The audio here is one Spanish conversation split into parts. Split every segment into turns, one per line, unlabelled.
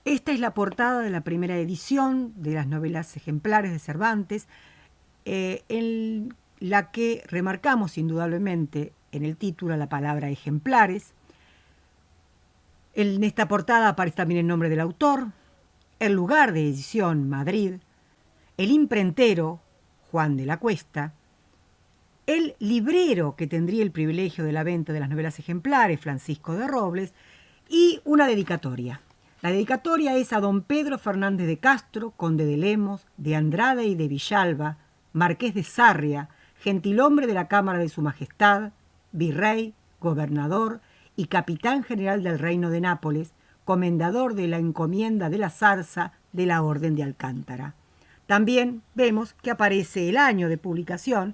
Esta es la portada de la primera edición de las novelas ejemplares de Cervantes, en la que remarcamos indudablemente en el título la palabra ejemplares. En esta portada aparece también el nombre del autor, el lugar de edición, Madrid, el imprentero, Juan de la Cuesta, el librero que tendría el privilegio de la venta de las novelas ejemplares, Francisco de Robles, y una dedicatoria. La dedicatoria es a don Pedro Fernández de Castro, conde de Lemos, de Andrade y de Villalba, marqués de Sarria, gentilhombre de la Cámara de su Majestad, virrey, gobernador y capitán general del Reino de Nápoles, comendador de la encomienda de la zarza de la Orden de Alcántara. También vemos que aparece el año de publicación,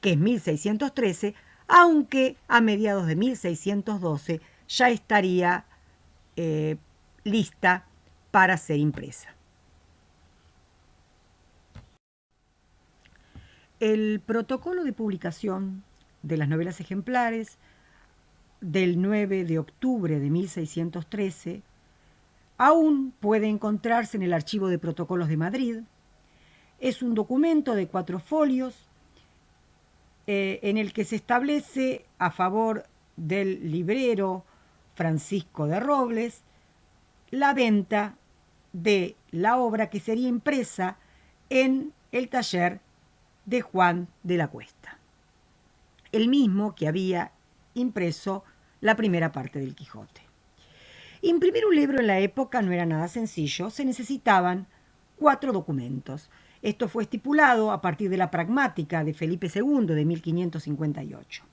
que es 1613, aunque a mediados de 1612 ya estaría lista para ser impresa. El protocolo de publicación de las novelas ejemplares del 9 de octubre de 1613 aún puede encontrarse en el Archivo de Protocolos de Madrid. Es un documento de 4 folios en el que se establece a favor del librero Francisco de Robles la venta de la obra que sería impresa en el taller de Juan de la Cuesta, el mismo que había impreso la primera parte del Quijote. Imprimir un libro en la época no era nada sencillo, se necesitaban 4 documentos. Esto fue estipulado a partir de la pragmática de Felipe II de 1558.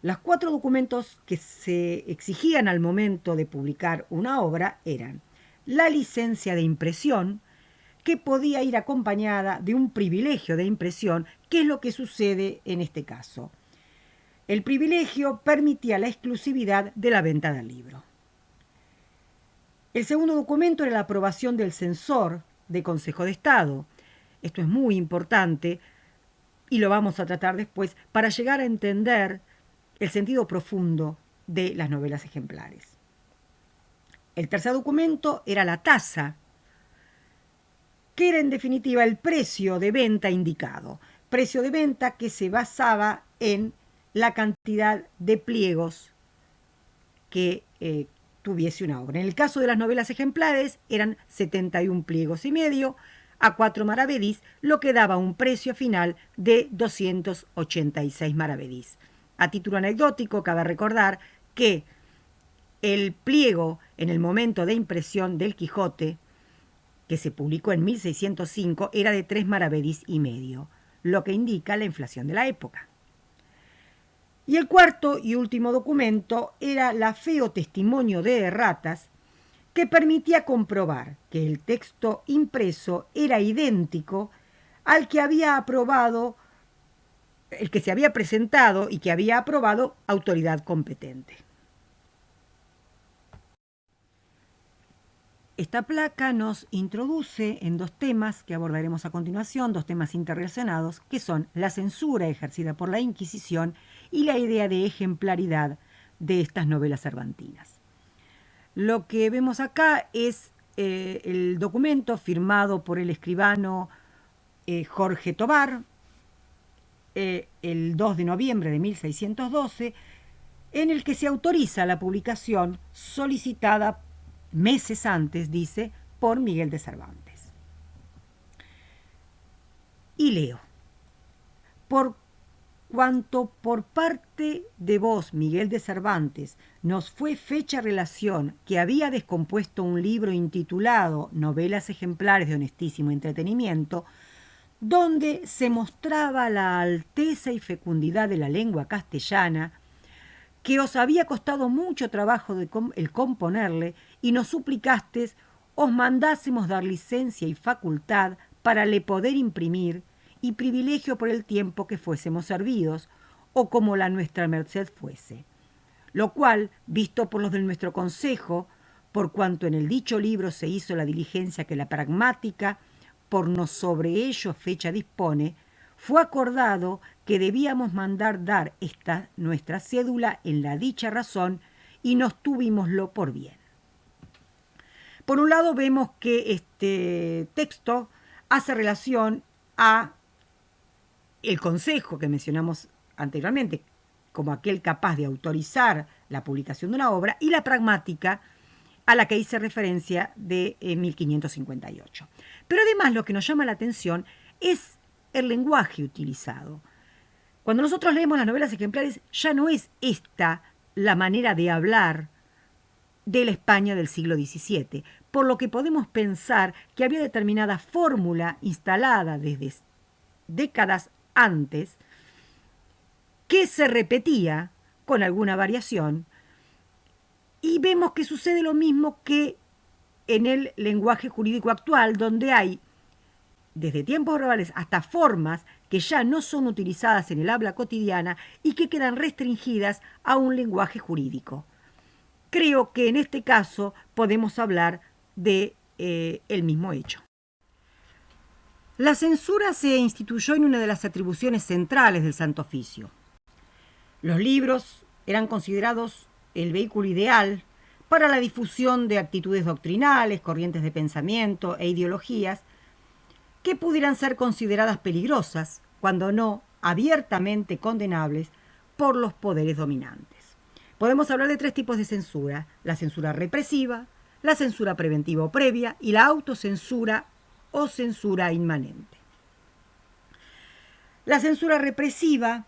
Los 4 documentos que se exigían al momento de publicar una obra eran la licencia de impresión, que podía ir acompañada de un privilegio de impresión, que es lo que sucede en este caso. El privilegio permitía la exclusividad de la venta del libro. El segundo documento era la aprobación del censor de Consejo de Estado. Esto es muy importante y lo vamos a tratar después para llegar a entender el sentido profundo de las novelas ejemplares. El tercer documento era la tasa, que era en definitiva el precio de venta indicado. Precio de venta que se basaba en la cantidad de pliegos que tuviese una obra. En el caso de las novelas ejemplares eran 71 pliegos y medio a 4 maravedís, lo que daba un precio final de 286 maravedís. A título anecdótico, cabe recordar que el pliego en el momento de impresión del Quijote, que se publicó en 1605, era de 3 maravedís y medio, lo que indica la inflación de la época. Y el cuarto y último documento era la fe o testimonio de erratas, que permitía comprobar que el texto impreso era idéntico al que había aprobado, el que se había presentado y que había aprobado autoridad competente. Esta placa nos introduce en 2 temas que abordaremos a continuación, 2 temas interrelacionados, que son la censura ejercida por la Inquisición y la idea de ejemplaridad de estas novelas cervantinas. Lo que vemos acá es el documento firmado por el escribano Jorge Tobar el 2 de noviembre de 1612, en el que se autoriza la publicación solicitada meses antes, dice, por Miguel de Cervantes. Y leo: por cuanto por parte de vos, Miguel de Cervantes, nos fue fecha relación que había descompuesto un libro intitulado Novelas ejemplares de honestísimo entretenimiento, donde se mostraba la alteza y fecundidad de la lengua castellana, que os había costado mucho trabajo el componerle, y nos suplicastes os mandásemos dar licencia y facultad para le poder imprimir, y privilegio por el tiempo que fuésemos servidos, o como la nuestra merced fuese. Lo cual, visto por los de nuestro consejo, por cuanto en el dicho libro se hizo la diligencia que la pragmática por nos sobre ello fecha dispone, fue acordado que debíamos mandar dar esta nuestra cédula en la dicha razón, y nos tuvímoslo por bien. Por un lado vemos que este texto hace relación a el consejo que mencionamos anteriormente, como aquel capaz de autorizar la publicación de una obra, y la pragmática a la que hice referencia de 1558. Pero además lo que nos llama la atención es el lenguaje utilizado. Cuando nosotros leemos las novelas ejemplares, ya no es esta la manera de hablar de la España del siglo XVII, por lo que podemos pensar que había determinada fórmula instalada desde décadas antes que se repetía con alguna variación, y vemos que sucede lo mismo que en el lenguaje jurídico actual, donde hay desde tiempos reales hasta formas que ya no son utilizadas en el habla cotidiana y que quedan restringidas a un lenguaje jurídico. Creo que en este caso podemos hablar de el mismo hecho. La censura se instituyó en una de las atribuciones centrales del Santo Oficio. Los libros eran considerados el vehículo ideal para la difusión de actitudes doctrinales, corrientes de pensamiento e ideologías que pudieran ser consideradas peligrosas, cuando no abiertamente condenables por los poderes dominantes. Podemos hablar de tres tipos de censura: la censura represiva, la censura preventiva o previa y la autocensura o censura inmanente. La censura represiva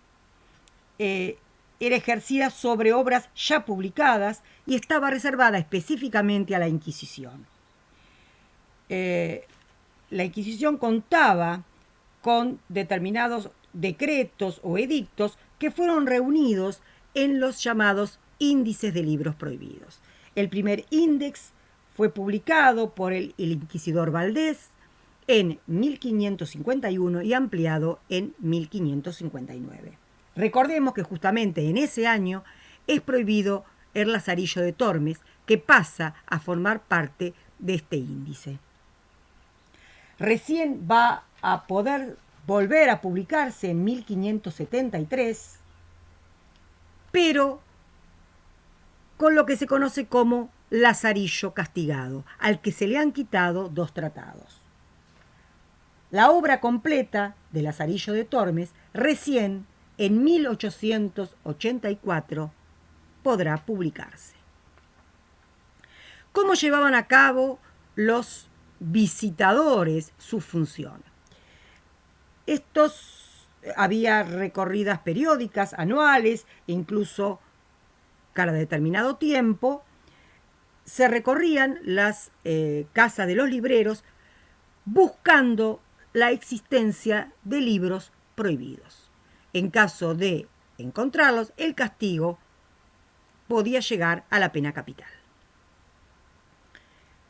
era ejercida sobre obras ya publicadas y estaba reservada específicamente a la Inquisición. La Inquisición contaba con determinados decretos o edictos que fueron reunidos en los llamados índices de libros prohibidos. El primer índex fue publicado por el inquisidor Valdés en 1551 y ampliado en 1559. Recordemos que justamente en ese año es prohibido el Lazarillo de Tormes, que pasa a formar parte de este índice. Recién va a poder volver a publicarse en 1573, pero con lo que se conoce como Lazarillo castigado, al que se le han quitado 2 tratados. La obra completa de Lazarillo de Tormes recién en 1884 podrá publicarse. ¿Cómo llevaban a cabo los visitadores su función? Había recorridas periódicas, anuales, e incluso cada determinado tiempo se recorrían las casas de los libreros buscando la existencia de libros prohibidos. En caso de encontrarlos, el castigo podía llegar a la pena capital.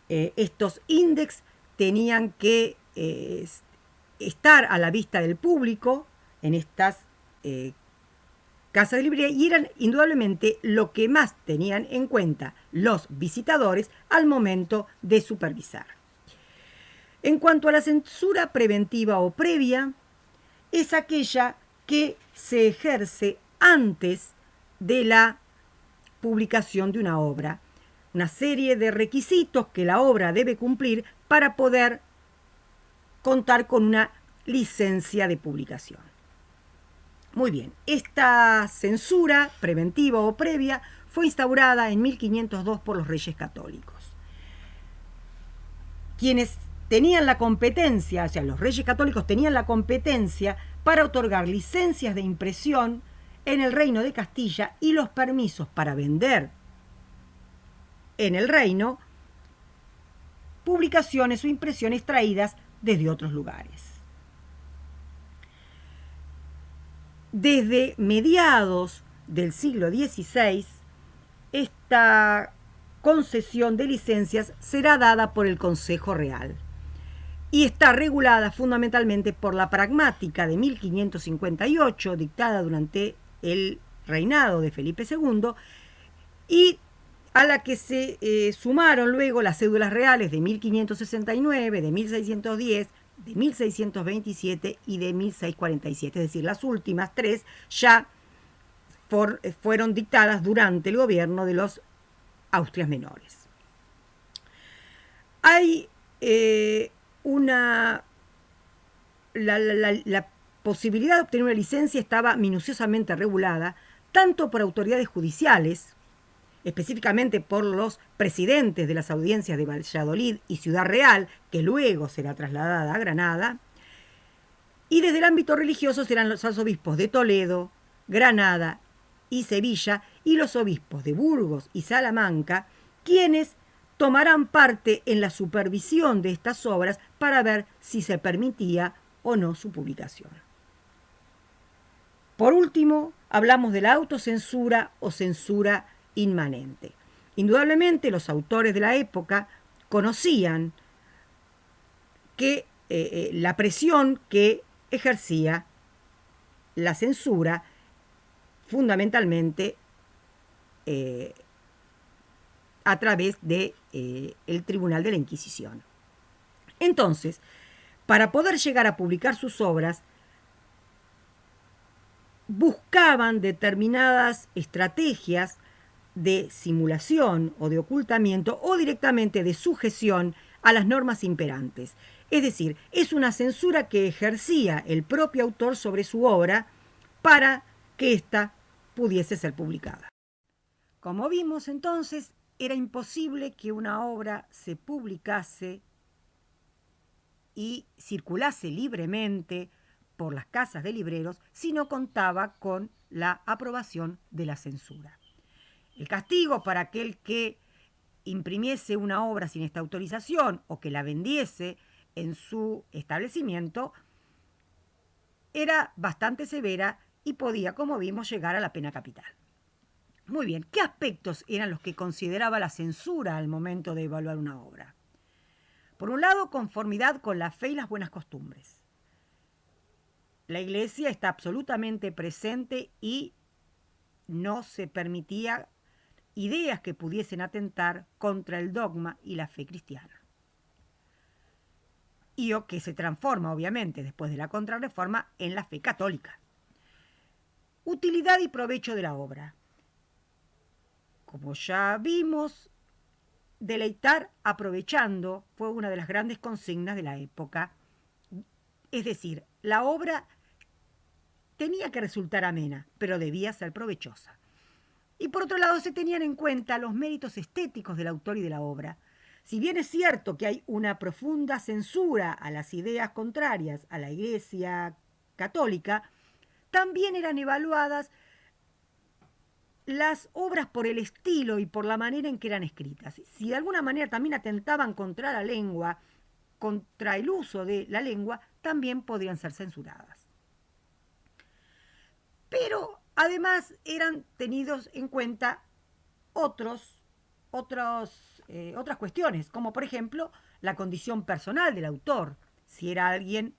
Estos índex tenían que estar a la vista del público en estas casas de librería y eran indudablemente lo que más tenían en cuenta los visitadores al momento de supervisar. En cuanto a la censura preventiva o previa, es aquella que se ejerce antes de la publicación de una obra. Una serie de requisitos que la obra debe cumplir para poder contar con una licencia de publicación. Muy bien, esta censura preventiva o previa fue instaurada en 1502 por los Reyes Católicos. Quienes tenían la competencia, o sea, los Reyes Católicos tenían la competencia para otorgar licencias de impresión en el Reino de Castilla y los permisos para vender en el reino publicaciones o impresiones traídas desde otros lugares. Desde mediados del siglo XVI, esta concesión de licencias será dada por el Consejo Real y está regulada fundamentalmente por la pragmática de 1558, dictada durante el reinado de Felipe II, y a la que se sumaron luego las cédulas reales de 1569, de 1610, de 1627 y de 1647, es decir, las últimas 3 ya fueron dictadas durante el gobierno de los Austrias Menores. hay una... La posibilidad de obtener una licencia estaba minuciosamente regulada, tanto por autoridades judiciales, específicamente por los presidentes de las audiencias de Valladolid y Ciudad Real, que luego será trasladada a Granada, y desde el ámbito religioso serán los arzobispos de Toledo, Granada y Sevilla, y los obispos de Burgos y Salamanca, quienes tomarán parte en la supervisión de estas obras para ver si se permitía o no su publicación. Por último, hablamos de la autocensura o censura inmanente. Indudablemente, los autores de la época conocían que la presión que ejercía la censura fundamentalmente a través de el Tribunal de la Inquisición. Entonces, para poder llegar a publicar sus obras, buscaban determinadas estrategias de simulación o de ocultamiento o directamente de sujeción a las normas imperantes. Es decir, es una censura que ejercía el propio autor sobre su obra para que ésta pudiese ser publicada. Como vimos entonces, era imposible que una obra se publicase y circulase libremente por las casas de libreros si no contaba con la aprobación de la censura. El castigo para aquel que imprimiese una obra sin esta autorización o que la vendiese en su establecimiento era bastante severa y podía, como vimos, llegar a la pena capital. Muy bien, ¿qué aspectos eran los que consideraba la censura al momento de evaluar una obra? Por un lado, conformidad con la fe y las buenas costumbres. La Iglesia está absolutamente presente y no se permitía ideas que pudiesen atentar contra el dogma y la fe cristiana. Y que se transforma, obviamente, después de la Contrarreforma, en la fe católica. Utilidad y provecho de la obra. Como ya vimos, deleitar aprovechando fue una de las grandes consignas de la época. Es decir, la obra tenía que resultar amena, pero debía ser provechosa. Y por otro lado, se tenían en cuenta los méritos estéticos del autor y de la obra. Si bien es cierto que hay una profunda censura a las ideas contrarias a la Iglesia católica, también eran evaluadas las obras por el estilo y por la manera en que eran escritas. Si de alguna manera también atentaban contra la lengua, contra el uso de la lengua, también podrían ser censuradas. Pero además eran tenidos en cuenta otras cuestiones, como por ejemplo la condición personal del autor, si era alguien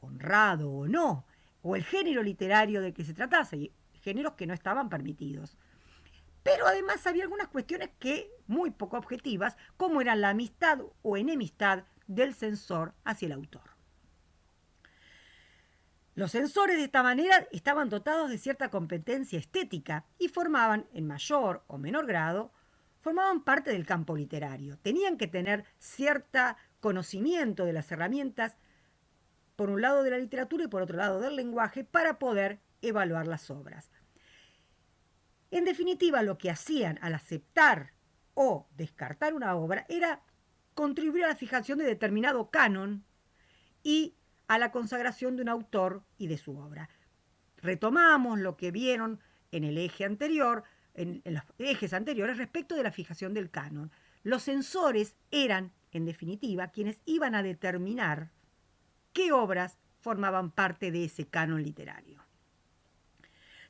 honrado o no, o el género literario de que se tratase, géneros que no estaban permitidos. Pero además había algunas cuestiones que, muy poco objetivas, como eran la amistad o enemistad del censor hacia el autor. Los censores de esta manera estaban dotados de cierta competencia estética y formaban, en mayor o menor grado, formaban parte del campo literario. Tenían que tener cierto conocimiento de las herramientas, por un lado de la literatura y por otro lado del lenguaje, para poder evaluar las obras. En definitiva, lo que hacían al aceptar o descartar una obra era contribuir a la fijación de determinado canon y a la consagración de un autor y de su obra. Retomamos lo que vieron en el eje anterior, en los ejes anteriores respecto de la fijación del canon. Los censores eran, en definitiva, quienes iban a determinar qué obras formaban parte de ese canon literario.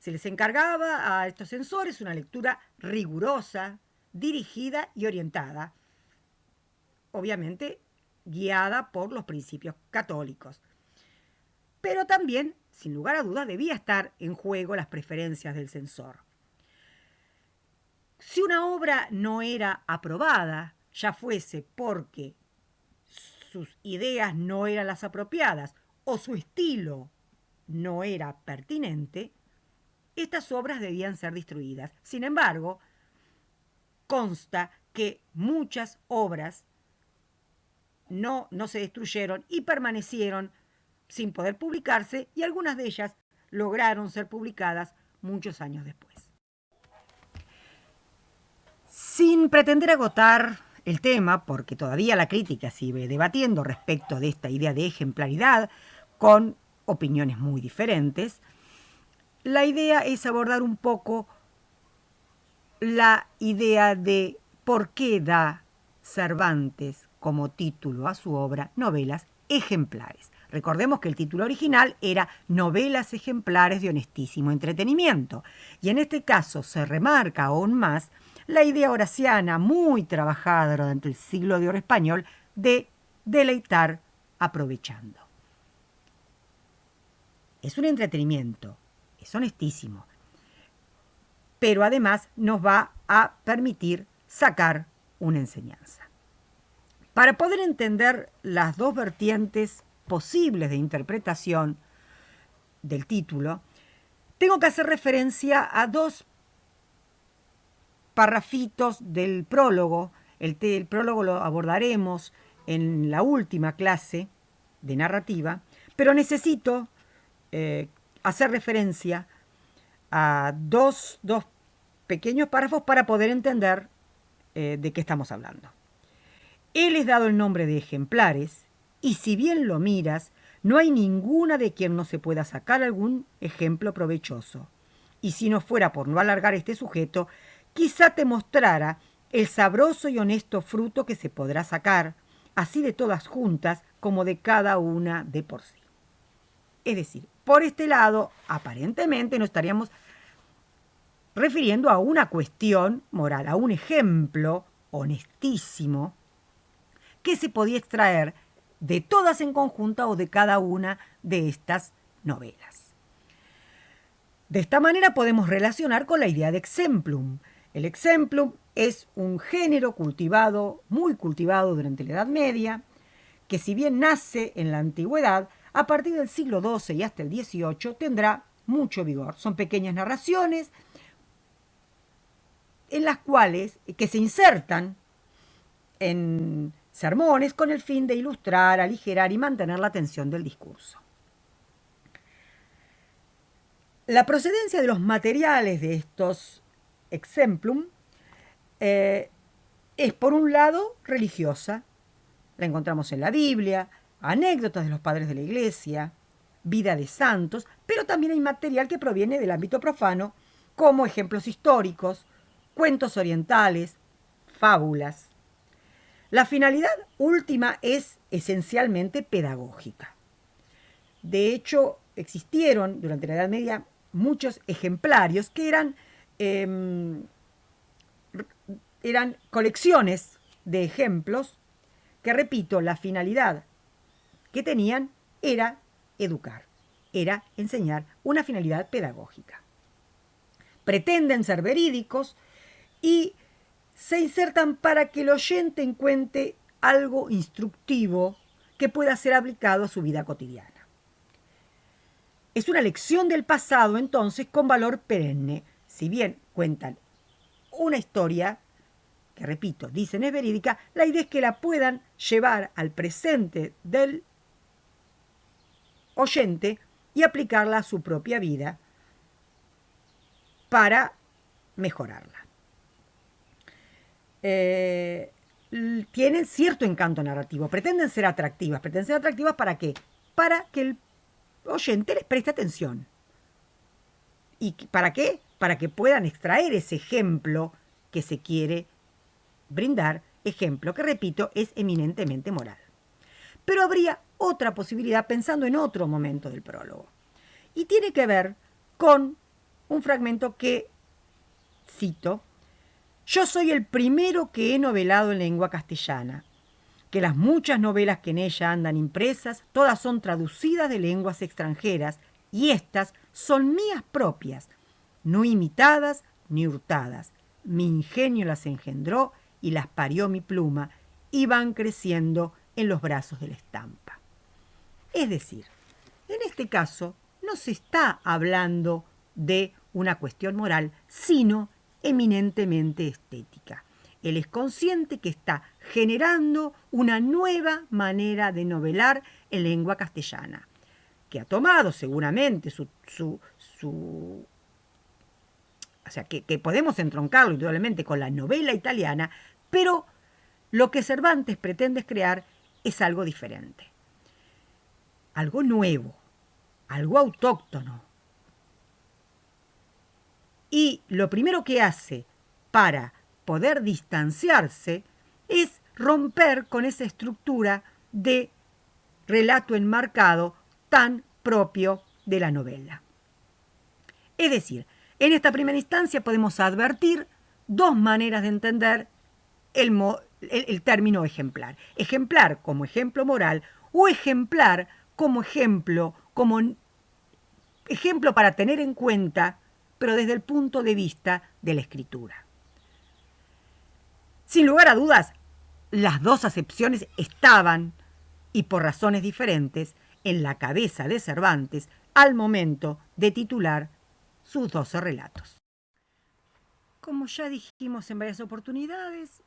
Se les encargaba a estos censores una lectura rigurosa, dirigida y orientada, obviamente guiada por los principios católicos. Pero también, sin lugar a dudas, debía estar en juego las preferencias del censor. Si una obra no era aprobada, ya fuese porque sus ideas no eran las apropiadas o su estilo no era pertinente, estas obras debían ser destruidas. Sin embargo, consta que muchas obras no se destruyeron y permanecieron sin poder publicarse, y algunas de ellas lograron ser publicadas muchos años después. Sin pretender agotar el tema, porque todavía la crítica sigue debatiendo respecto de esta idea de ejemplaridad con opiniones muy diferentes, la idea es abordar un poco la idea de por qué da Cervantes como título a su obra novelas ejemplares. Recordemos que el título original era Novelas ejemplares de honestísimo entretenimiento, y en este caso se remarca aún más la idea horaciana muy trabajada durante el siglo de oro español de deleitar aprovechando. Es un entretenimiento, es honestísimo, pero además nos va a permitir sacar una enseñanza. Para poder entender las dos vertientes posibles de interpretación del título, tengo que hacer referencia a dos parrafitos del prólogo. El prólogo lo abordaremos en la última clase de narrativa, pero necesito hacer referencia a dos pequeños párrafos para poder entender de qué estamos hablando. Él es dado el nombre de ejemplares, y si bien lo miras, no hay ninguna de quien no se pueda sacar algún ejemplo provechoso. Y si no fuera por no alargar este sujeto, quizá te mostrara el sabroso y honesto fruto que se podrá sacar, así de todas juntas como de cada una de por sí. Es decir, por este lado, aparentemente no estaríamos refiriendo a una cuestión moral, a un ejemplo honestísimo que se podía extraer de todas en conjunto o de cada una de estas novelas. De esta manera podemos relacionar con la idea de exemplum. El exemplum es un género cultivado, muy cultivado durante la Edad Media, que si bien nace en la antigüedad, a partir del siglo XII y hasta el XVIII tendrá mucho vigor. Son pequeñas narraciones en las cuales que se insertan en sermones con el fin de ilustrar, aligerar y mantener la atención del discurso. La procedencia de los materiales de estos exemplum es, por un lado, religiosa. La encontramos en la Biblia, anécdotas de los padres de la Iglesia, vida de santos, pero también hay material que proviene del ámbito profano, como ejemplos históricos, cuentos orientales, fábulas. La finalidad última es esencialmente pedagógica. De hecho, existieron durante la Edad Media muchos ejemplarios que eran colecciones de ejemplos que, repito, la finalidad que tenían era educar, era enseñar, una finalidad pedagógica. Pretenden ser verídicos y se insertan para que el oyente encuentre algo instructivo que pueda ser aplicado a su vida cotidiana. Es una lección del pasado, entonces, con valor perenne. Si bien cuentan una historia, que repito, dicen es verídica, la idea es que la puedan llevar al presente del oyente y aplicarla a su propia vida para mejorarla. Tienen cierto encanto narrativo, pretenden ser atractivas. ¿Para qué? Para que el oyente les preste atención. ¿Y para qué? Para que puedan extraer ese ejemplo que se quiere brindar, ejemplo que, repito, es eminentemente moral. Pero habría otra posibilidad pensando en otro momento del prólogo, y tiene que ver con un fragmento que cito: yo soy el primero que he novelado en lengua castellana, que las muchas novelas que en ella andan impresas, todas son traducidas de lenguas extranjeras, y estas son mías propias, no imitadas ni hurtadas. Mi ingenio las engendró y las parió mi pluma, y van creciendo en los brazos de la estampa. Es decir, en este caso no se está hablando de una cuestión moral, sino eminentemente estética. Él es consciente que está generando una nueva manera de novelar en lengua castellana, que ha tomado seguramente o sea, que podemos entroncarlo indudablemente con la novela italiana, pero lo que Cervantes pretende crear es algo diferente, algo nuevo, algo autóctono. Y lo primero que hace para poder distanciarse es romper con esa estructura de relato enmarcado tan propio de la novela. Es decir, en esta primera instancia podemos advertir dos maneras de entender el término ejemplar. Ejemplar como ejemplo moral o ejemplar como ejemplo para tener en cuenta, pero desde el punto de vista de la escritura. Sin lugar a dudas, las dos acepciones estaban, y por razones diferentes, en la cabeza de Cervantes al momento de titular sus 12 relatos. Como ya dijimos en varias oportunidades,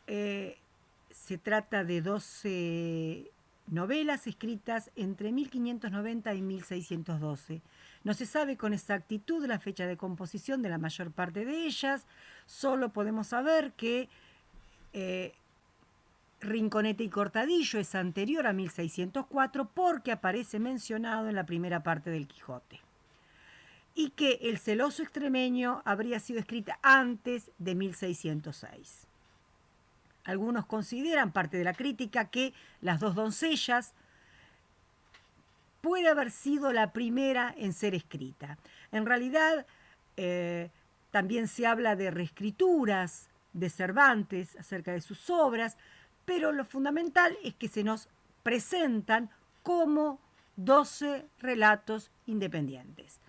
se trata de 12 novelas escritas entre 1590 y 1612. No se sabe con exactitud la fecha de composición de la mayor parte de ellas, solo podemos saber que Rinconete y Cortadillo es anterior a 1604 porque aparece mencionado en la primera parte del Quijote, y que El celoso extremeño habría sido escrita antes de 1606. Algunos consideran, parte de la crítica, que Las dos doncellas puede haber sido la primera en ser escrita. En realidad, también se habla de reescrituras de Cervantes acerca de sus obras, pero lo fundamental es que se nos presentan como 12 relatos independientes.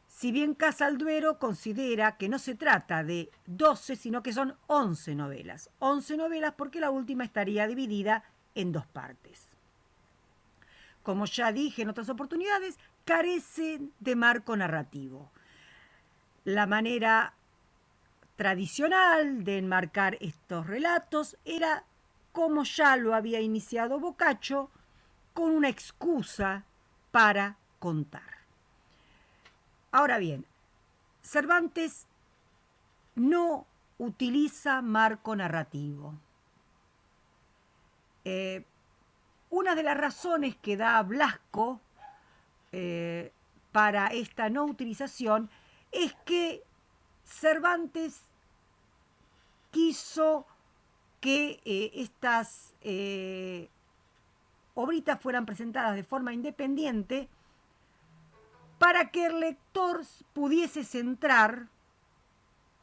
Si bien Casalduero considera que no se trata de 12, sino que son 11 novelas. 11 novelas porque la última estaría dividida en dos partes. Como ya dije en otras oportunidades, carecen de marco narrativo. La manera tradicional de enmarcar estos relatos era, como ya lo había iniciado Boccaccio, con una excusa para contar. Ahora bien, Cervantes no utiliza marco narrativo. Una de las razones que da Blasco para esta no utilización es que Cervantes quiso que estas obritas fueran presentadas de forma independiente para que el lector pudiese centrar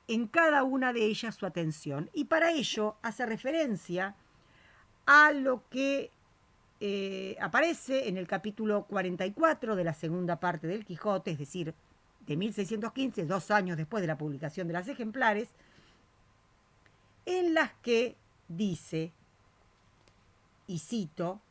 en cada una de ellas su atención. Y para ello hace referencia a lo que aparece en el capítulo 44 de la segunda parte del Quijote, es decir, de 1615, 2 años después de la publicación de las ejemplares, en las que dice, y cito: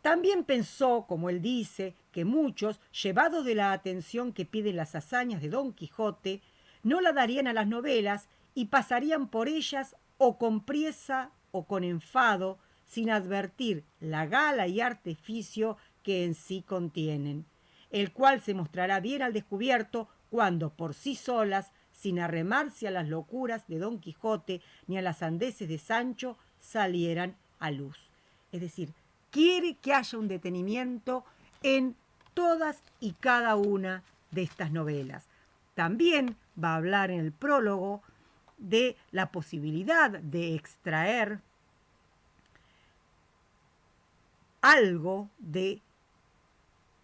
también pensó, como él dice, que muchos, llevados de la atención que piden las hazañas de Don Quijote, no la darían a las novelas y pasarían por ellas o con priesa o con enfado, sin advertir la gala y artificio que en sí contienen, el cual se mostrará bien al descubierto cuando por sí solas, sin arremarse a las locuras de Don Quijote ni a las sandeces de Sancho, salieran a luz. Es decir, quiere que haya un detenimiento en todas y cada una de estas novelas. También va a hablar en el prólogo de la posibilidad de extraer algo de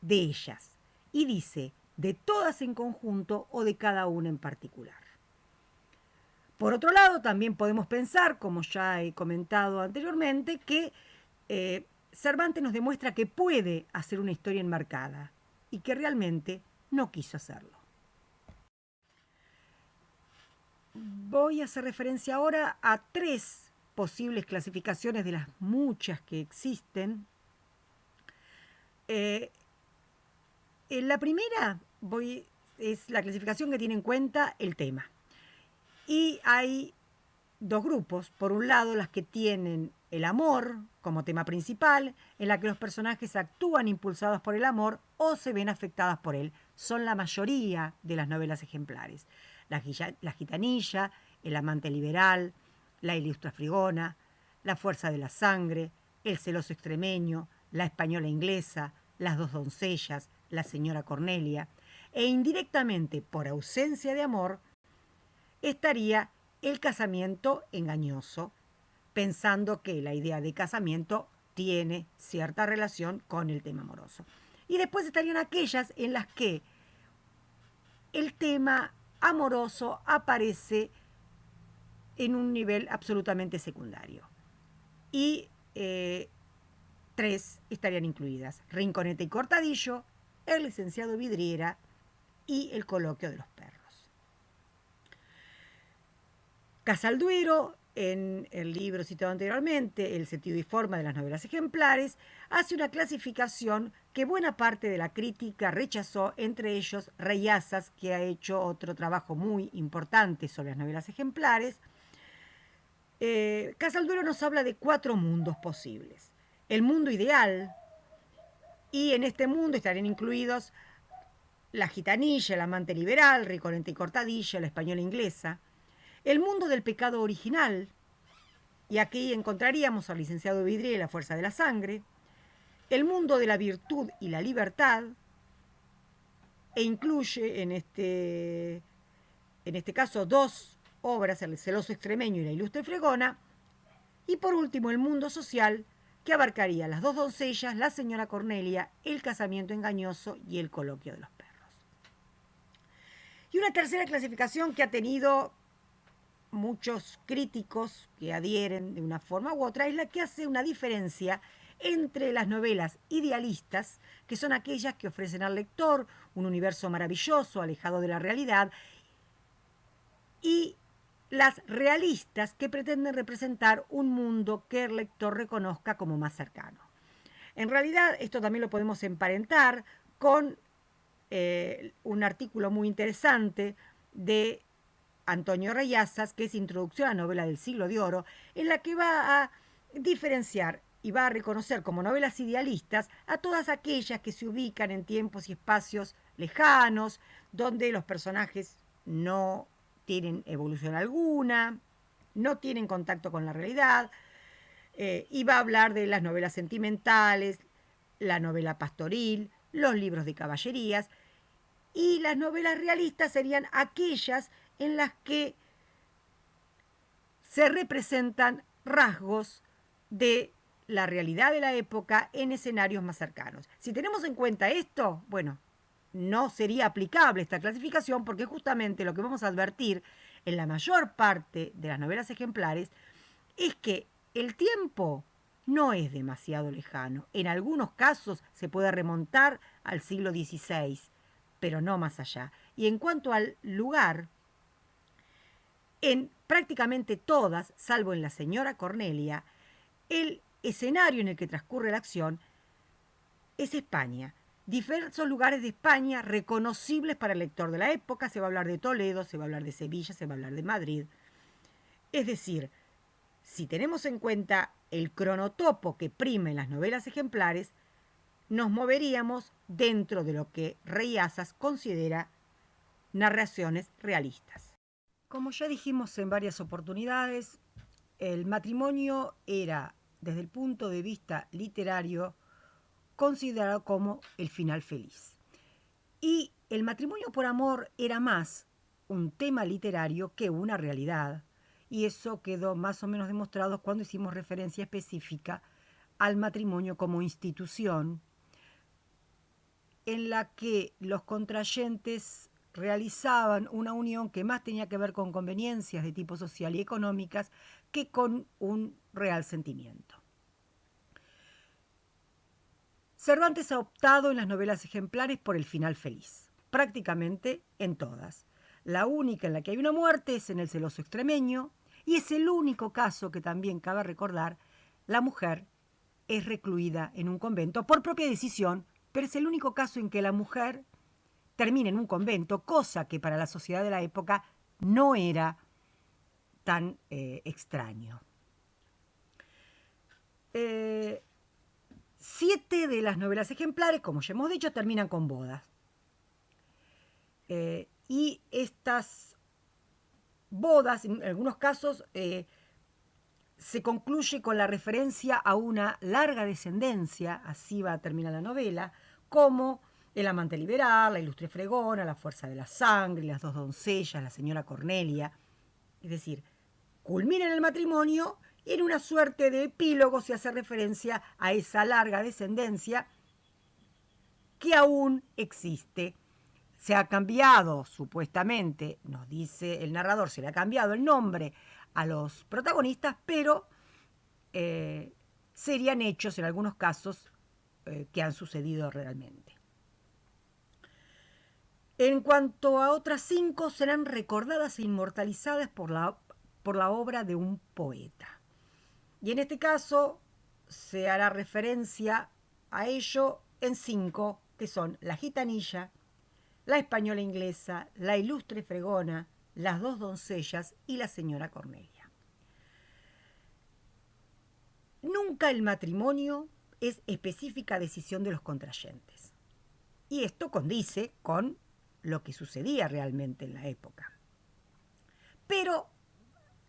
ellas. Y dice, de todas en conjunto o de cada una en particular. Por otro lado, también podemos pensar, como ya he comentado anteriormente, que Cervantes nos demuestra que puede hacer una historia enmarcada y que realmente no quiso hacerlo. Voy a hacer referencia ahora a 3 posibles clasificaciones de las muchas que existen. La primera es la clasificación que tiene en cuenta el tema. Y hay dos grupos. Por un lado, las que tienen el amor como tema principal, en la que los personajes actúan impulsados por el amor o se ven afectadas por él. Son la mayoría de las novelas ejemplares. La gitanilla, el amante liberal, la ilustra frigona, la fuerza de la sangre, el celoso extremeño, la española inglesa, las dos doncellas, la señora Cornelia, e indirectamente, por ausencia de amor, estaría el casamiento engañoso, pensando que la idea de casamiento tiene cierta relación con el tema amoroso. Y después estarían aquellas en las que el tema amoroso aparece en un nivel absolutamente secundario. Y tres estarían incluidas: Rinconete y Cortadillo, El licenciado Vidriera y El coloquio de los perros. Casalduero, en el libro citado anteriormente, El sentido y forma de las novelas ejemplares, hace una clasificación que buena parte de la crítica rechazó, entre ellos Reyazas, que ha hecho otro trabajo muy importante sobre las novelas ejemplares. Casalduero nos habla de 4 mundos posibles. El mundo ideal, y en este mundo estarían incluidos la gitanilla, el amante liberal, Rinconete y Cortadillo, la española inglesa. El mundo del pecado original, y aquí encontraríamos al licenciado Vidriera y la fuerza de la sangre. El mundo de la virtud y la libertad, e incluye en este caso 2 obras, El celoso extremeño y la ilustre fregona. Y por último, el mundo social, que abarcaría Las dos doncellas, la señora Cornelia, El casamiento engañoso y El coloquio de los perros. Y una tercera clasificación que ha tenido muchos críticos que adhieren de una forma u otra es la que hace una diferencia entre las novelas idealistas, que son aquellas que ofrecen al lector un universo maravilloso, alejado de la realidad, y las realistas, que pretenden representar un mundo que el lector reconozca como más cercano. En realidad, esto también lo podemos emparentar con un artículo muy interesante de Antonio Reyazas, que es Introducción a la novela del siglo de oro, en la que va a diferenciar y va a reconocer como novelas idealistas a todas aquellas que se ubican en tiempos y espacios lejanos, donde los personajes no tienen evolución alguna, no tienen contacto con la realidad, y va a hablar de las novelas sentimentales, la novela pastoril, los libros de caballerías, y las novelas realistas serían aquellas en las que se representan rasgos de la realidad de la época en escenarios más cercanos. Si tenemos en cuenta esto, bueno, no sería aplicable esta clasificación, porque justamente lo que vamos a advertir en la mayor parte de las novelas ejemplares es que el tiempo no es demasiado lejano. En algunos casos se puede remontar al siglo XVI, pero no más allá. Y en cuanto al lugar, en prácticamente todas, salvo en La señora Cornelia, el escenario en el que transcurre la acción es España. Diversos lugares de España reconocibles para el lector de la época. Se va a hablar de Toledo, se va a hablar de Sevilla, se va a hablar de Madrid. Es decir, si tenemos en cuenta el cronotopo que prima en las novelas ejemplares, nos moveríamos dentro de lo que Reyazas considera narraciones realistas. Como ya dijimos en varias oportunidades, el matrimonio era, desde el punto de vista literario, considerado como el final feliz. Y el matrimonio por amor era más un tema literario que una realidad. Y eso quedó más o menos demostrado cuando hicimos referencia específica al matrimonio como institución, en la que los contrayentes realizaban una unión que más tenía que ver con conveniencias de tipo social y económicas que con un real sentimiento. Cervantes ha optado en las novelas ejemplares por el final feliz, prácticamente en todas. La única en la que hay una muerte es en El celoso extremeño, y es el único caso que también cabe recordar: la mujer es recluida en un convento por propia decisión, pero es el único caso en que la mujer termina en un convento, cosa que para la sociedad de la época no era tan extraño. 7 de las novelas ejemplares, como ya hemos dicho, terminan con bodas. Y estas bodas, en algunos casos, se concluye con la referencia a una larga descendencia, así va a terminar la novela, como El amante liberal, La ilustre fregona, La fuerza de la sangre, Las dos doncellas, La señora Cornelia. Es decir, culmina en el matrimonio y en una suerte de epílogo se hace referencia a esa larga descendencia que aún existe. Se ha cambiado, supuestamente, nos dice el narrador, se le ha cambiado el nombre a los protagonistas, pero serían hechos en algunos casos que han sucedido realmente. En cuanto a otras 5, serán recordadas e inmortalizadas por la obra de un poeta. Y en este caso se hará referencia a ello en 5, que son La gitanilla, La española inglesa, La ilustre fregona, Las dos doncellas y La señora Cornelia. Nunca el matrimonio es específica decisión de los contrayentes. Y esto condice con lo que sucedía realmente en la época. Pero,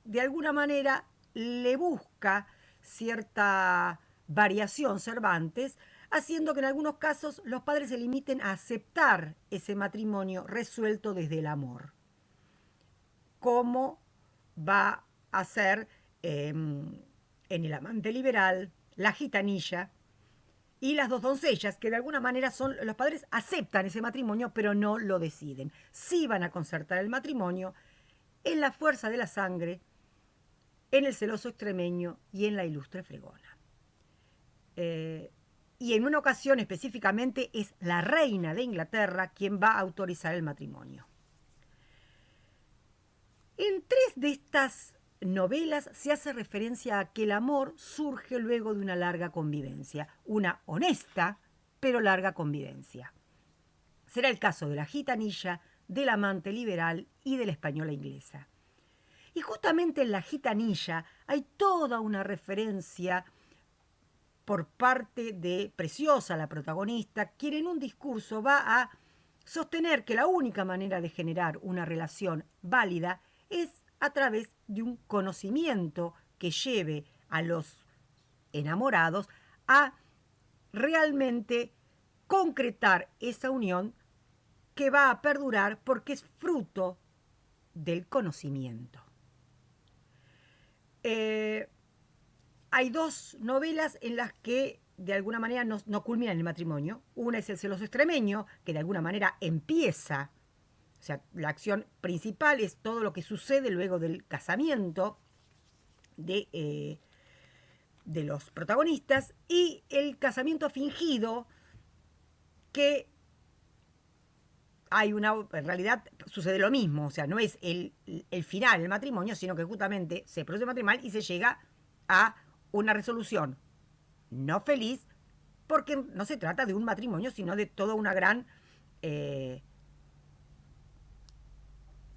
de alguna manera, le busca cierta variación Cervantes, haciendo que en algunos casos los padres se limiten a aceptar ese matrimonio resuelto desde el amor, como va a ser en El amante liberal, La gitanilla y Las dos doncellas, que de alguna manera son, los padres aceptan ese matrimonio, pero no lo deciden. Sí van a concertar el matrimonio en La fuerza de la sangre, en El celoso extremeño y en La ilustre fregona. Y en una ocasión específicamente es la reina de Inglaterra quien va a autorizar el matrimonio. En 3 de estas novelas se hace referencia a que el amor surge luego de una larga convivencia, una honesta pero larga convivencia. Será el caso de La gitanilla, del amante liberal y de La española inglesa. Y justamente en La gitanilla hay toda una referencia por parte de Preciosa, la protagonista, quien en un discurso va a sostener que la única manera de generar una relación válida es a través de un conocimiento que lleve a los enamorados a realmente concretar esa unión que va a perdurar porque es fruto del conocimiento. Hay 2 novelas en las que de alguna manera no culminan el matrimonio. Una es El celoso extremeño, que de alguna manera empieza, o sea, la acción principal es todo lo que sucede luego del casamiento de los protagonistas, y El casamiento fingido, que en realidad sucede lo mismo, o sea, no es el final del matrimonio, sino que justamente se produce el matrimonio y se llega a una resolución no feliz, porque no se trata de un matrimonio, sino de toda una gran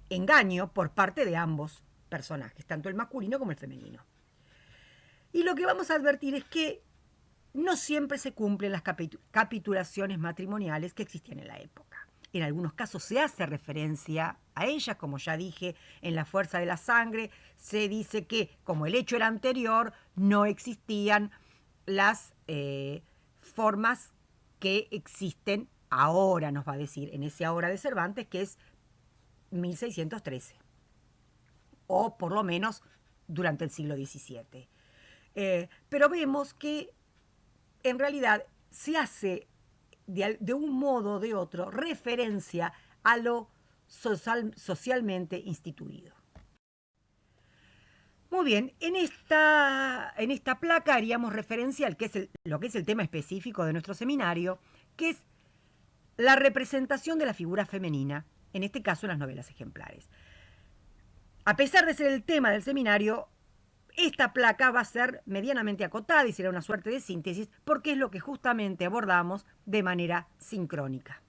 engaño por parte de ambos personajes, tanto el masculino como el femenino. Y lo que vamos a advertir es que no siempre se cumplen las capitulaciones matrimoniales que existían en la época. En algunos casos se hace referencia a ellas, como ya dije, en La fuerza de la sangre se dice que, como el hecho era anterior, no existían las formas que existen ahora, nos va a decir, en ese ahora de Cervantes, que es 1613, o por lo menos durante el siglo XVII. Pero vemos que en realidad se hace de un modo o de otro referencia a lo socialmente instituido. Muy bien, en esta placa haríamos referencia al que es lo que es el tema específico de nuestro seminario, que es la representación de la figura femenina, en este caso en las novelas ejemplares. A pesar de ser el tema del seminario, esta placa va a ser medianamente acotada y será una suerte de síntesis, porque es lo que justamente abordamos de manera sincrónica,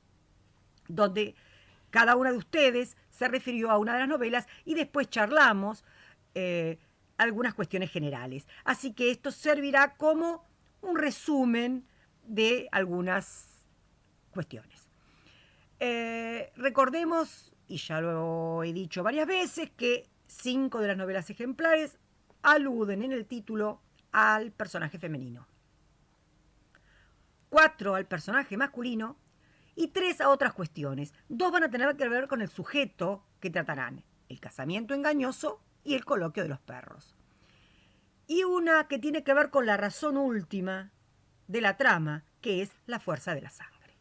donde cada una de ustedes se refirió a una de las novelas y después charlamos algunas cuestiones generales. Así que esto servirá como un resumen de algunas cuestiones. Recordemos, y ya lo he dicho varias veces, que 5 de las novelas ejemplares aluden en el título al personaje femenino, 4 al personaje masculino y 3 a otras cuestiones. 2 van a tener que ver con el sujeto que tratarán: el casamiento engañoso y el coloquio de los perros. Y una que tiene que ver con la razón última de la trama, que es la fuerza de la sangre.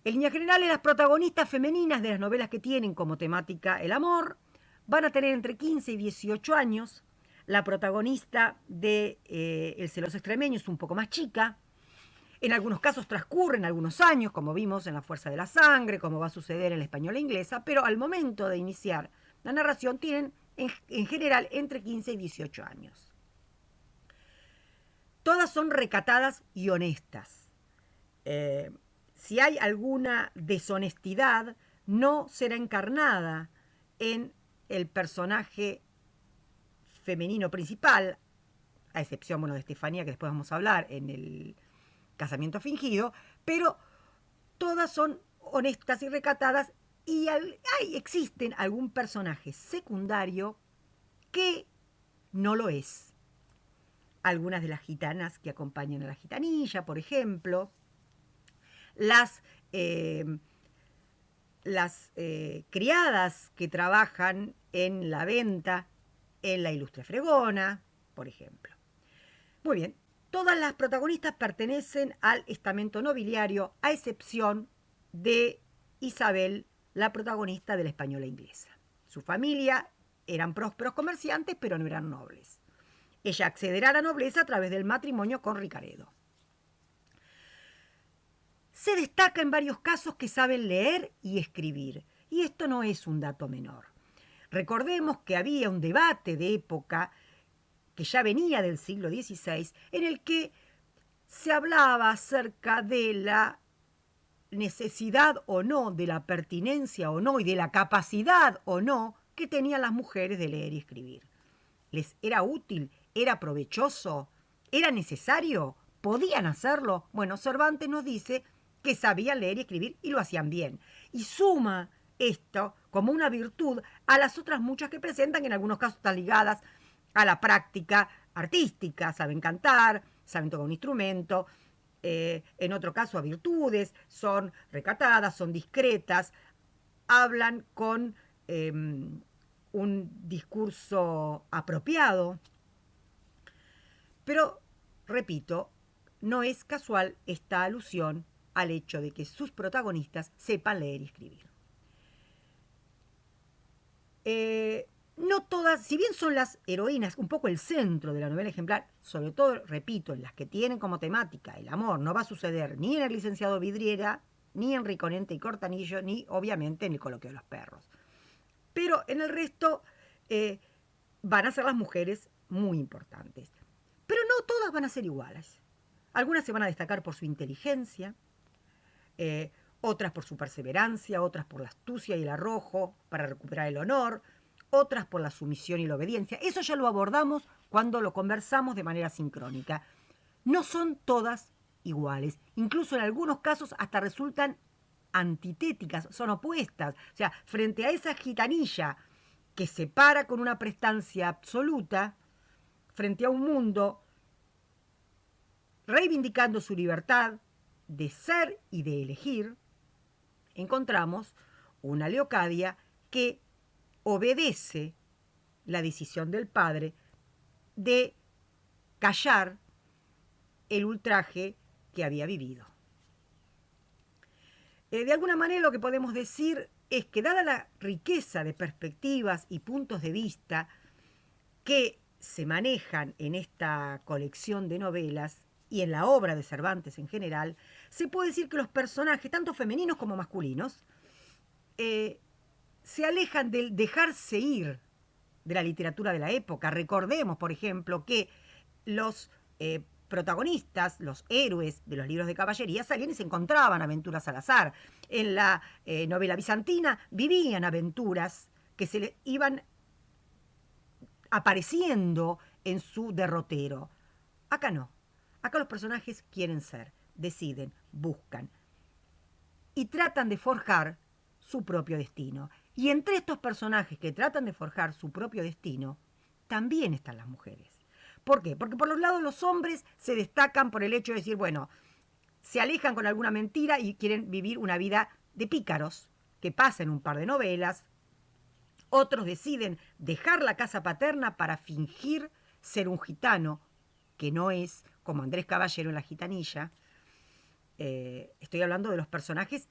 En líneas generales, las protagonistas femeninas de las novelas que tienen como temática el amor van a tener entre 15 y 18 años. La protagonista de El celoso extremeño es un poco más chica. En algunos casos transcurren algunos años, como vimos en La fuerza de la sangre, como va a suceder en la española inglesa, pero al momento de iniciar la narración tienen en general entre 15 y 18 años. Todas son recatadas y honestas. Si hay alguna deshonestidad, no será encarnada en el personaje femenino principal, a excepción, bueno, de Estefanía, que después vamos a hablar en el casamiento fingido, pero todas son honestas y recatadas, y existen algún personaje secundario que no lo es. Algunas de las gitanas que acompañan a la gitanilla, por ejemplo, las criadas que trabajan en la venta en La ilustre fregona, por ejemplo. Muy bien, todas las protagonistas pertenecen al estamento nobiliario, a excepción de Isabel, la protagonista de la española inglesa. Su familia eran prósperos comerciantes, pero no eran nobles. Ella accederá a la nobleza a través del matrimonio con Ricaredo. Se destaca en varios casos que saben leer y escribir, y esto no es un dato menor. Recordemos que había un debate de época que ya venía del siglo XVI, en el que se hablaba acerca de la necesidad o no, de la pertinencia o no, y de la capacidad o no que tenían las mujeres de leer y escribir. ¿Les era útil? ¿Era provechoso? ¿Era necesario? ¿Podían hacerlo? Bueno, Cervantes nos dice que sabían leer y escribir y lo hacían bien. Y suma esto como una virtud a las otras muchas que presentan, que en algunos casos están ligadas a la práctica artística. Saben cantar, saben tocar un instrumento, en otro caso a virtudes, son recatadas, son discretas, hablan con un discurso apropiado. Pero, repito, no es casual esta alusión al hecho de que sus protagonistas sepan leer y escribir. No todas, si bien son las heroínas un poco el centro de la novela ejemplar, sobre todo, repito, en las que tienen como temática el amor, no va a suceder ni en El licenciado Vidriera, ni en Riconente y Cortanillo, ni obviamente en El coloquio de los perros. Pero en el resto van a ser las mujeres muy importantes. Pero no todas van a ser iguales. Algunas se van a destacar por su inteligencia, otras por su perseverancia, otras por la astucia y el arrojo para recuperar el honor, otras por la sumisión y la obediencia. Eso ya lo abordamos cuando lo conversamos de manera sincrónica. No son todas iguales. Incluso en algunos casos hasta resultan antitéticas, son opuestas. O sea, frente a esa gitanilla que se para con una prestancia absoluta, frente a un mundo reivindicando su libertad de ser y de elegir, encontramos una Leocadia que obedece la decisión del padre de callar el ultraje que había vivido. De alguna manera lo que podemos decir es que, dada la riqueza de perspectivas y puntos de vista que se manejan en esta colección de novelas y en la obra de Cervantes en general, se puede decir que los personajes, tanto femeninos como masculinos, se alejan del dejarse ir de la literatura de la época. Recordemos, por ejemplo, que los protagonistas, los héroes de los libros de caballería, salían y se encontraban aventuras al azar. En la novela bizantina vivían aventuras que se le iban apareciendo en su derrotero. Acá no. Acá los personajes quieren ser, deciden, buscan y tratan de forjar su propio destino. Y entre estos personajes que tratan de forjar su propio destino, también están las mujeres. ¿Por qué? Porque por los lados los hombres se destacan por el hecho de decir, bueno, se alejan con alguna mentira y quieren vivir una vida de pícaros, que pasen un par de novelas. Otros deciden dejar la casa paterna para fingir ser un gitano, que no es, como Andrés Caballero en La Gitanilla. Estoy hablando de los personajes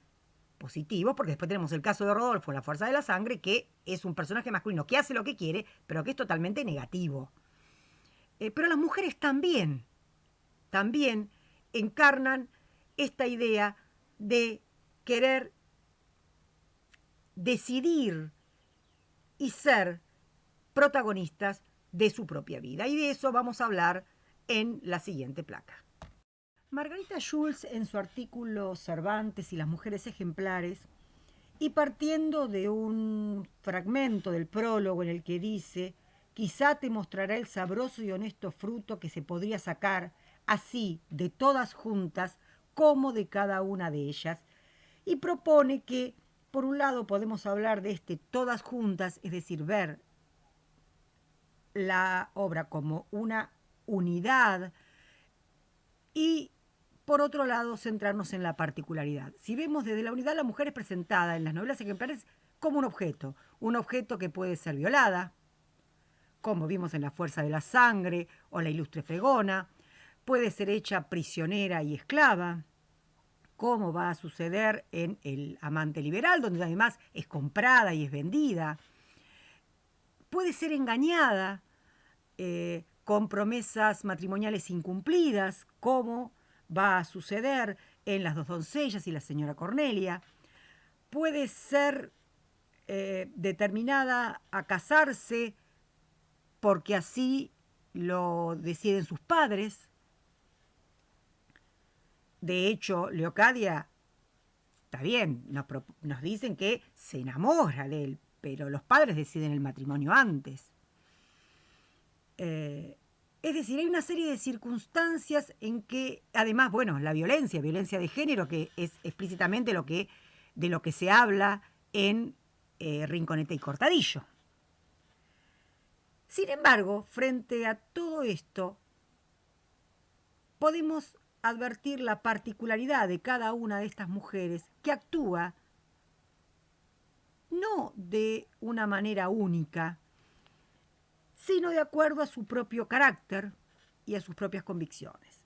positivos, porque después tenemos el caso de Rodolfo en La Fuerza de la Sangre, que es un personaje masculino que hace lo que quiere, pero que es totalmente negativo. Pero las mujeres también encarnan esta idea de querer decidir y ser protagonistas de su propia vida. Y de eso vamos a hablar en la siguiente placa. Margarita Schulz, en su artículo Cervantes y las mujeres ejemplares, y partiendo de un fragmento del prólogo en el que dice: quizá te mostrará el sabroso y honesto fruto que se podría sacar así de todas juntas como de cada una de ellas, y propone que, por un lado, podemos hablar de todas juntas, es decir, ver la obra como una unidad, y por otro lado, centrarnos en la particularidad. Si vemos desde la unidad, la mujer es presentada en las novelas ejemplares como un objeto que puede ser violada, como vimos en La Fuerza de la Sangre o La Ilustre Fregona, puede ser hecha prisionera y esclava, como va a suceder en El Amante Liberal, donde además es comprada y es vendida. Puede ser engañada con promesas matrimoniales incumplidas, como va a suceder en Las dos doncellas y La señora Cornelia. Puede ser determinada a casarse porque así lo deciden sus padres. De hecho, Leocadia, está bien, nos dicen que se enamora de él, pero los padres deciden el matrimonio antes. Es decir, hay una serie de circunstancias en que, además, bueno, la violencia de género, que es explícitamente de lo que se habla en Rinconete y Cortadillo. Sin embargo, frente a todo esto, podemos advertir la particularidad de cada una de estas mujeres, que actúa no de una manera única, sino de acuerdo a su propio carácter y a sus propias convicciones.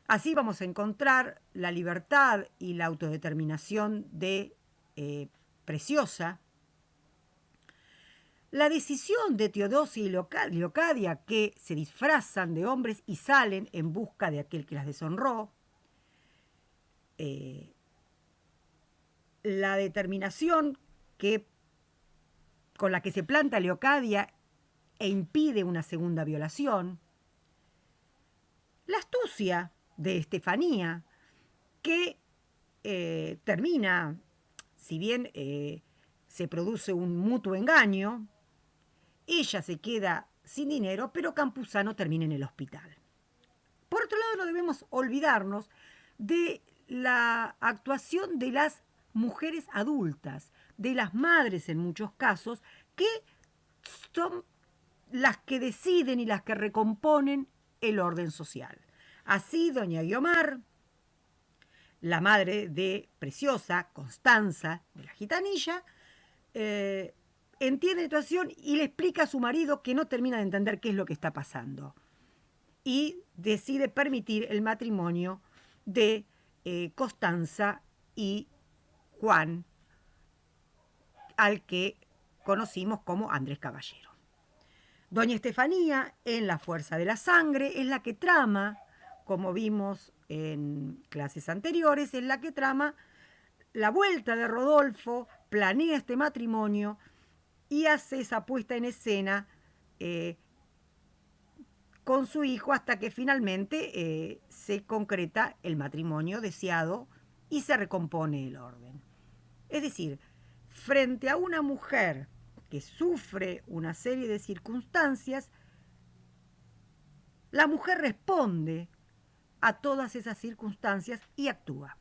Así vamos a encontrar la libertad y la autodeterminación de Preciosa, la decisión de Teodosia y Leocadia, que se disfrazan de hombres y salen en busca de aquel que las deshonró, la determinación con la que se planta Leocadia e impide una segunda violación, la astucia de Estefanía, que termina, si bien se produce un mutuo engaño, ella se queda sin dinero, pero Campuzano termina en el hospital. Por otro lado, no debemos olvidarnos de la actuación de las mujeres adultas, de las madres en muchos casos, que son las que deciden y las que recomponen el orden social. Así, doña Guiomar, la madre de Preciosa, Constanza, de La Gitanilla, entiende la situación y le explica a su marido que no termina de entender qué es lo que está pasando. Y decide permitir el matrimonio de Constanza y Juan, al que conocimos como Andrés Caballero. Doña Estefanía, en La Fuerza de la Sangre, es la que trama, como vimos en clases anteriores, es la que trama la vuelta de Rodolfo, planea este matrimonio y hace esa puesta en escena con su hijo hasta que finalmente se concreta el matrimonio deseado y se recompone el orden. Es decir, frente a una mujer que sufre una serie de circunstancias, la mujer responde a todas esas circunstancias y actúa.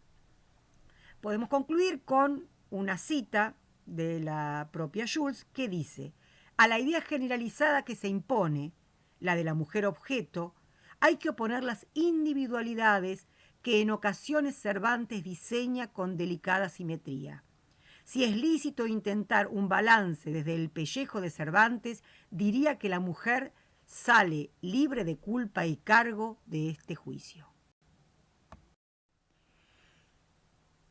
Podemos concluir con una cita de la propia Jules que dice: a la idea generalizada que se impone, la de la mujer objeto, hay que oponer las individualidades que en ocasiones Cervantes diseña con delicada simetría. Si es lícito intentar un balance desde el pellejo de Cervantes, diría que la mujer sale libre de culpa y cargo de este juicio.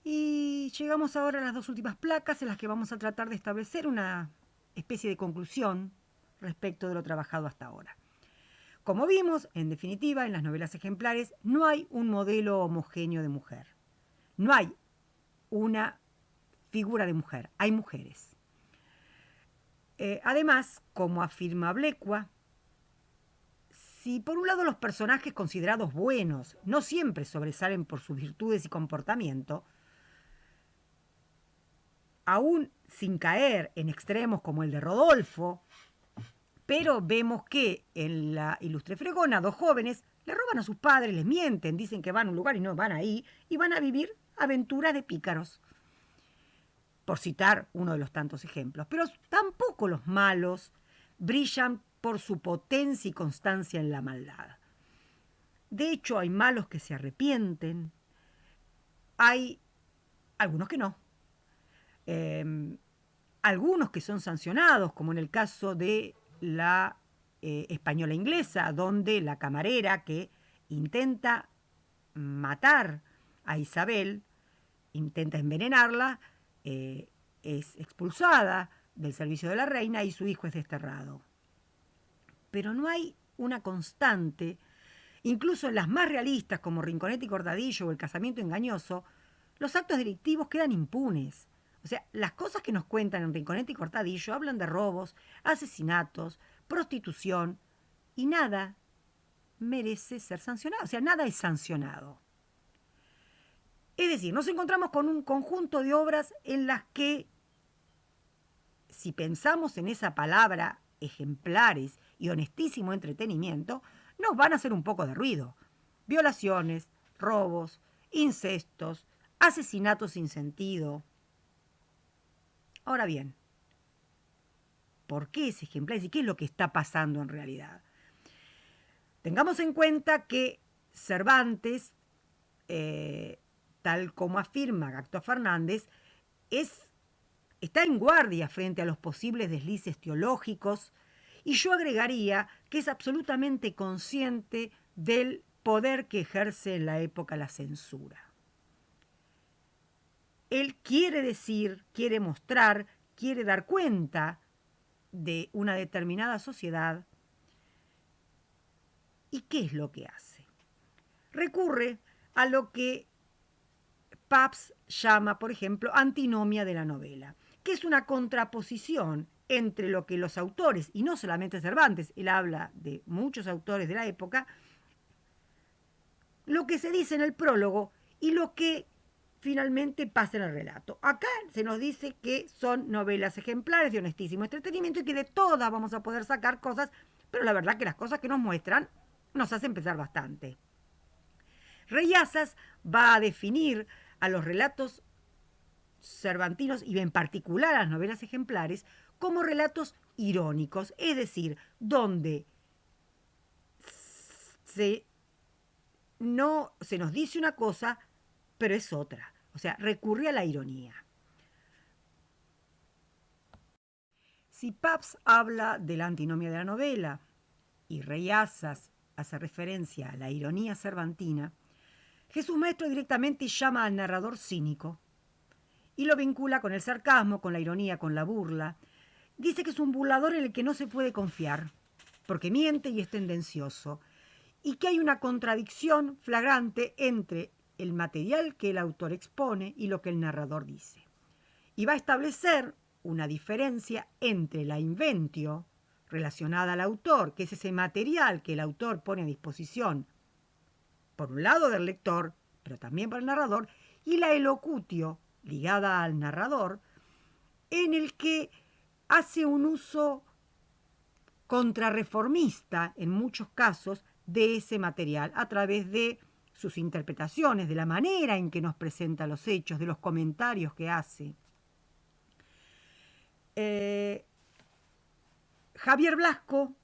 Y llegamos ahora a las dos últimas placas en las que vamos a tratar de establecer una especie de conclusión respecto de lo trabajado hasta ahora. Como vimos, en definitiva, en las novelas ejemplares no hay un modelo homogéneo de mujer. No hay una figura de mujer, hay mujeres. Además, como afirma Blecua, si por un lado los personajes considerados buenos no siempre sobresalen por sus virtudes y comportamiento, aún sin caer en extremos como el de Rodolfo, pero vemos que en la Ilustre Fregona, dos jóvenes le roban a sus padres, les mienten, dicen que van a un lugar y no van ahí, y van a vivir aventuras de pícaros, por citar uno de los tantos ejemplos. Pero tampoco los malos brillan por su potencia y constancia en la maldad. De hecho, hay malos que se arrepienten, hay algunos que no. Algunos que son sancionados, como en el caso de la española inglesa, donde la camarera que intenta matar a Isabel, intenta envenenarla, es expulsada del servicio de la reina y su hijo es desterrado. Pero no hay una constante, incluso en las más realistas como Rinconete y Cortadillo o El casamiento engañoso, los actos delictivos quedan impunes. O sea, las cosas que nos cuentan en Rinconete y Cortadillo hablan de robos, asesinatos, prostitución, y nada merece ser sancionado. O sea, nada es sancionado. Es decir, nos encontramos con un conjunto de obras en las que, si pensamos en esa palabra ejemplares y honestísimo entretenimiento, nos van a hacer un poco de ruido. Violaciones, robos, incestos, asesinatos sin sentido. Ahora bien, ¿por qué es ejemplares y qué es lo que está pasando en realidad? Tengamos en cuenta que Cervantes, tal como afirma Gacto Fernández, está en guardia frente a los posibles deslices teológicos, y yo agregaría que es absolutamente consciente del poder que ejerce en la época la censura. Él quiere decir, quiere mostrar, quiere dar cuenta de una determinada sociedad. ¿Y qué es lo que hace? Recurre a lo que Pabst llama, por ejemplo, antinomia de la novela, que es una contraposición entre lo que los autores, y no solamente Cervantes, él habla de muchos autores de la época, lo que se dice en el prólogo y lo que finalmente pasa en el relato. Acá se nos dice que son novelas ejemplares de honestísimo entretenimiento y que de todas vamos a poder sacar cosas, pero la verdad que las cosas que nos muestran nos hacen pensar bastante. Reyazas va a definir a los relatos cervantinos y en particular a las novelas ejemplares como relatos irónicos, es decir, donde se nos dice una cosa, pero es otra. O sea, recurre a la ironía. Si Pabst habla de la antinomia de la novela y Reyazas hace referencia a la ironía cervantina, Jesús Maestro directamente llama al narrador cínico y lo vincula con el sarcasmo, con la ironía, con la burla. Dice que es un burlador en el que no se puede confiar, porque miente y es tendencioso, y que hay una contradicción flagrante entre el material que el autor expone y lo que el narrador dice. Y va a establecer una diferencia entre la inventio relacionada al autor, que es ese material que el autor pone a disposición, por un lado del lector, pero también para el narrador, y la elocutio, ligada al narrador, en el que hace un uso contrarreformista, en muchos casos, de ese material, a través de sus interpretaciones, de la manera en que nos presenta los hechos, de los comentarios que hace. Javier Blasco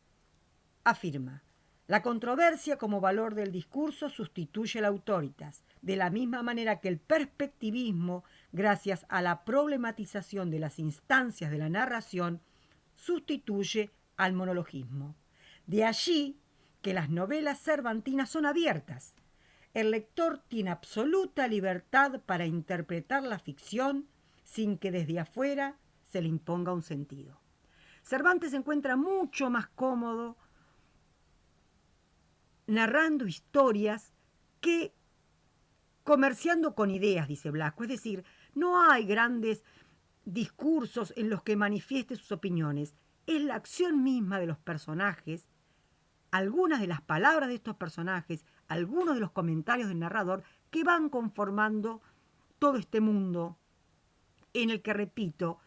afirma: la controversia como valor del discurso sustituye la autoritas, de la misma manera que el perspectivismo, gracias a la problematización de las instancias de la narración, sustituye al monologismo. De allí que las novelas cervantinas son abiertas. El lector tiene absoluta libertad para interpretar la ficción sin que desde afuera se le imponga un sentido. Cervantes se encuentra mucho más cómodo narrando historias que comerciando con ideas, dice Blasco. Es decir, no hay grandes discursos en los que manifieste sus opiniones. Es la acción misma de los personajes, algunas de las palabras de estos personajes, algunos de los comentarios del narrador que van conformando todo este mundo en el que, repito,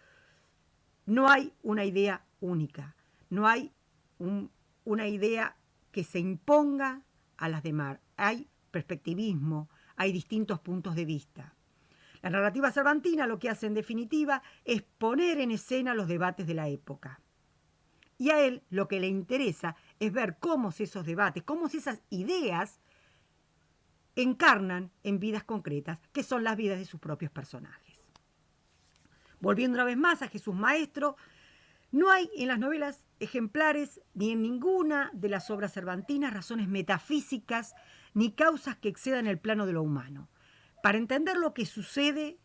no hay una idea única, no hay una idea que se imponga a las demás. Hay perspectivismo, hay distintos puntos de vista. La narrativa cervantina lo que hace en definitiva es poner en escena los debates de la época. Y a él lo que le interesa es ver cómo esos debates, cómo esas ideas encarnan en vidas concretas, que son las vidas de sus propios personajes. Volviendo una vez más a Jesús Maestro, no hay en las novelas ejemplares ni en ninguna de las obras cervantinas razones metafísicas ni causas que excedan el plano de lo humano. Para entender lo que sucede,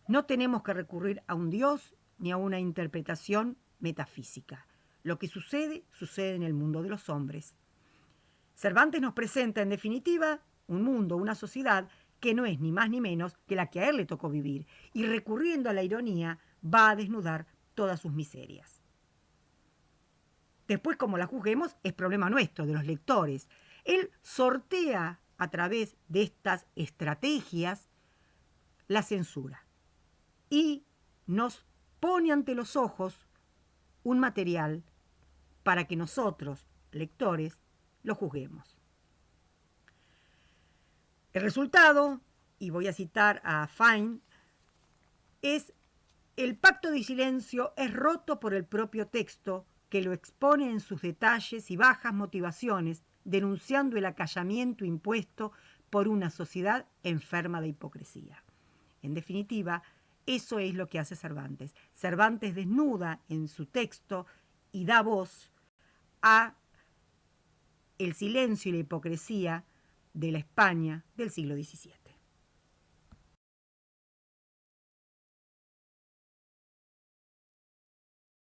no tenemos que recurrir a un Dios ni a una interpretación metafísica. Lo que sucede, sucede en el mundo de los hombres. Cervantes nos presenta, en definitiva, un mundo, una sociedad que no es ni más ni menos que la que a él le tocó vivir, y recurriendo a la ironía va a desnudar todas sus miserias. Después, como la juzguemos, es problema nuestro, de los lectores. Él sortea a través de estas estrategias la censura y nos pone ante los ojos un material para que nosotros, lectores, lo juzguemos. El resultado, y voy a citar a Fine, es: el pacto de silencio es roto por el propio texto, que lo expone en sus detalles y bajas motivaciones, denunciando el acallamiento impuesto por una sociedad enferma de hipocresía. En definitiva, eso es lo que hace Cervantes. Cervantes desnuda en su texto y da voz a el silencio y la hipocresía de la España del siglo XVII.